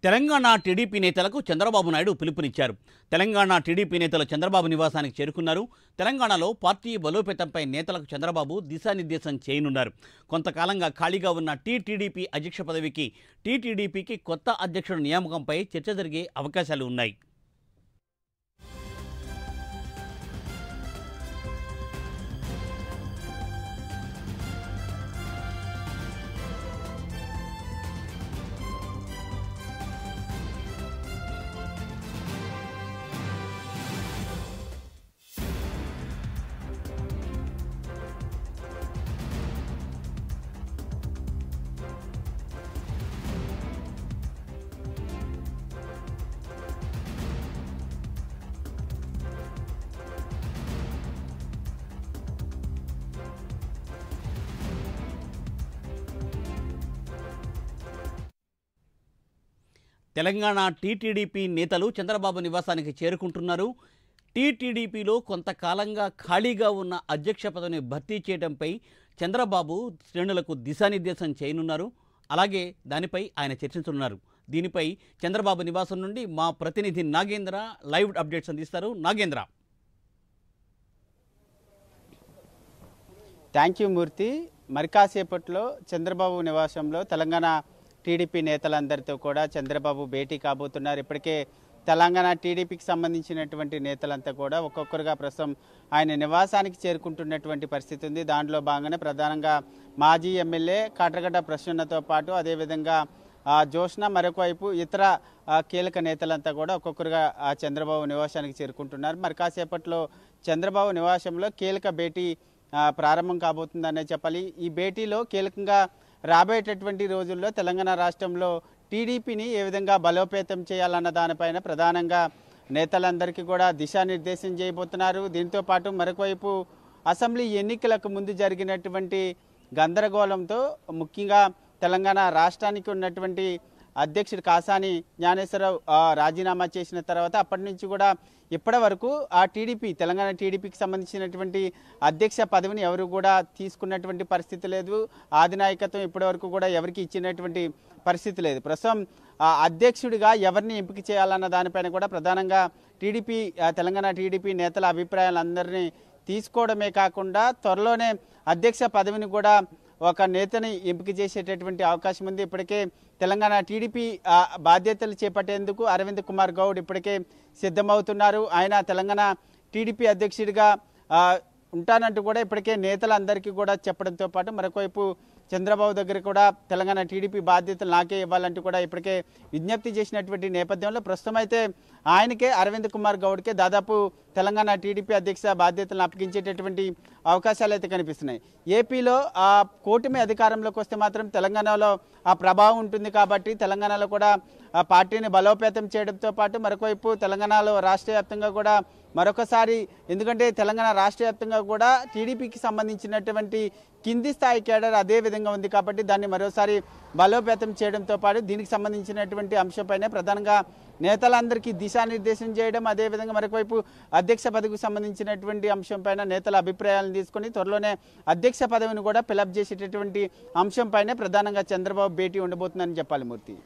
Telangana TDP నేతలకు చంద్రబాబు నాయుడు పిలుపునిచ్చారు. Telangana TDP నేతలు చంద్రబాబు నివాసానికి చేరుకున్నారు. తెలంగాణలో పార్టీ బలోపేతంపై నేతలకు చంద్రబాబు దిశానిర్దేశం చేయనున్నారు. కొంతకాలంగా ఖాళీగా ఉన్న టీటీడీపీ అధ్యక్ష పదవికి టీటీడీపీకి కొత్త అధ్యక్షుడి నియామకంపై చర్చ జరిగే అవకాశాలు ఉన్నాయి. తెలంగాణ టీటీడీపీ నేతలు చంద్రబాబు నివాసానికి చేరుకుంటున్నారు. టీటీడీపీలో కొంతకాలంగా ఖాళీగా ఉన్న అధ్యక్ష పదవిని భర్తీ చేయడంపై చంద్రబాబు శ్రేణులకు దిశానిర్దేశం చేయనున్నారు. అలాగే దానిపై ఆయన చర్చించనున్నారు. దీనిపై చంద్రబాబు నివాసం నుండి మా ప్రతినిధి నాగేంద్ర లైవ్ అప్డేట్స్ అందిస్తారు. నాగేంద్ర. థ్యాంక్ యూ మూర్తి. మరి కాసేపట్లో చంద్రబాబు నివాసంలో తెలంగాణ టీడీపీ నేతలందరితో కూడా చంద్రబాబు భేటీ కాబోతున్నారు. ఇప్పటికే తెలంగాణ టీడీపీకి సంబంధించినటువంటి నేతలంతా కూడా ఒక్కొక్కరుగా ప్రస్తుతం ఆయన నివాసానికి చేరుకుంటున్నటువంటి పరిస్థితి ఉంది. దాంట్లో భాగంగానే ప్రధానంగా మాజీ ఎమ్మెల్యే కాట్రగడ్డ ప్రసన్నతో పాటు అదేవిధంగా జోష్న, మరొక వైపు ఇతర కీలక నేతలంతా కూడా ఒక్కొక్కరుగా చంద్రబాబు నివాసానికి చేరుకుంటున్నారు. మరి కాసేపట్లో చంద్రబాబు నివాసంలో కీలక భేటీ ప్రారంభం కాబోతుందనే చెప్పాలి. ఈ భేటీలో కీలకంగా రాబోయేటటువంటి రోజుల్లో తెలంగాణ రాష్ట్రంలో టీడీపీని ఏ విధంగా బలోపేతం చేయాలన్న దానిపైన ప్రధానంగా నేతలందరికీ కూడా దిశానిర్దేశం చేయబోతున్నారు. దీంతో పాటు మరొక వైపు అసెంబ్లీ ఎన్నికలకు ముందు జరిగినటువంటి గందరగోళంతో ముఖ్యంగా తెలంగాణ రాష్ట్రానికి ఉన్నటువంటి అధ్యక్షుడు కాసాని జ్ఞానేశ్వరరావు రాజీనామా చేసిన తర్వాత అప్పటి నుంచి కూడా ఇప్పటి వరకు ఆ టీడీపీ తెలంగాణ టీడీపీకి సంబంధించినటువంటి అధ్యక్ష పదవిని ఎవరు కూడా తీసుకున్నటువంటి పరిస్థితి లేదు. ఆధినాయకత్వం ఇప్పటి వరకు కూడా ఎవరికి ఇచ్చినటువంటి పరిస్థితి లేదు. ప్రస్తుతం అధ్యక్షుడిగా ఎవరిని ఎంపిక చేయాలన్న దానిపైన కూడా ప్రధానంగా టీడీపీ తెలంగాణ టీడీపీ నేతల అభిప్రాయాలందరినీ తీసుకోవడమే కాకుండా త్వరలోనే అధ్యక్ష పదవిని కూడా ఒక నేతని ఎంపిక చేసేటటువంటి అవకాశం ఉంది. ఇప్పటికే తెలంగాణ టీడీపీ బాధ్యతలు చేపట్టేందుకు అరవింద్ కుమార్ గౌడ్ ఇప్పటికే సిద్ధమవుతున్నారు. ఆయన తెలంగాణ టీడీపీ అధ్యక్షుడిగా ఉంటానంటూ కూడా ఇప్పటికే నేతలందరికీ కూడా చెప్పడంతో పాటు మరొకవైపు చంద్రబాబు దగ్గర కూడా తెలంగాణ టీడీపీ బాధ్యతలు నాకే ఇవ్వాలంటూ కూడా ఇప్పటికే విజ్ఞప్తి చేసినటువంటి నేపథ్యంలో ప్రస్తుతం అయితే ఆయనకే అరవింద్ కుమార్ గౌడ్కే దాదాపు తెలంగాణ టీడీపీ అధ్యక్ష బాధ్యతలను అప్పగించేటటువంటి అవకాశాలు అయితే కనిపిస్తున్నాయి. ఏపీలో ఆ కూటమి అధికారంలోకి వస్తే మాత్రం తెలంగాణలో ఆ ప్రభావం ఉంటుంది కాబట్టి తెలంగాణలో కూడా ఆ పార్టీని బలోపేతం చేయడంతో పాటు మరొకవైపు తెలంగాణలో రాష్ట్ర వ్యాప్తంగా కూడా మరొకసారి, ఎందుకంటే తెలంగాణ రాష్ట్ర వ్యాప్తంగా కూడా టీడీపీకి సంబంధించినటువంటి కింది స్థాయి కేడర్ అదే విధంగా ఉంది కాబట్టి దాన్ని మరోసారి బలోపేతం చేయడంతో పాటు దీనికి సంబంధించినటువంటి అంశంపైనే ప్రధానంగా నేతలందరికీ దిశానిర్దేశం చేయడం, అదేవిధంగా మరొకవైపు అధ్యక్ష పదవికి సంబంధించినటువంటి అంశంపైన నేతల అభిప్రాయాలను తీసుకొని త్వరలోనే అధ్యక్ష పదవిని కూడా ఫిలప్ చేసేటటువంటి అంశంపైనే ప్రధానంగా చంద్రబాబు భేటీ ఉండబోతుందని చెప్పాలి మూర్తి.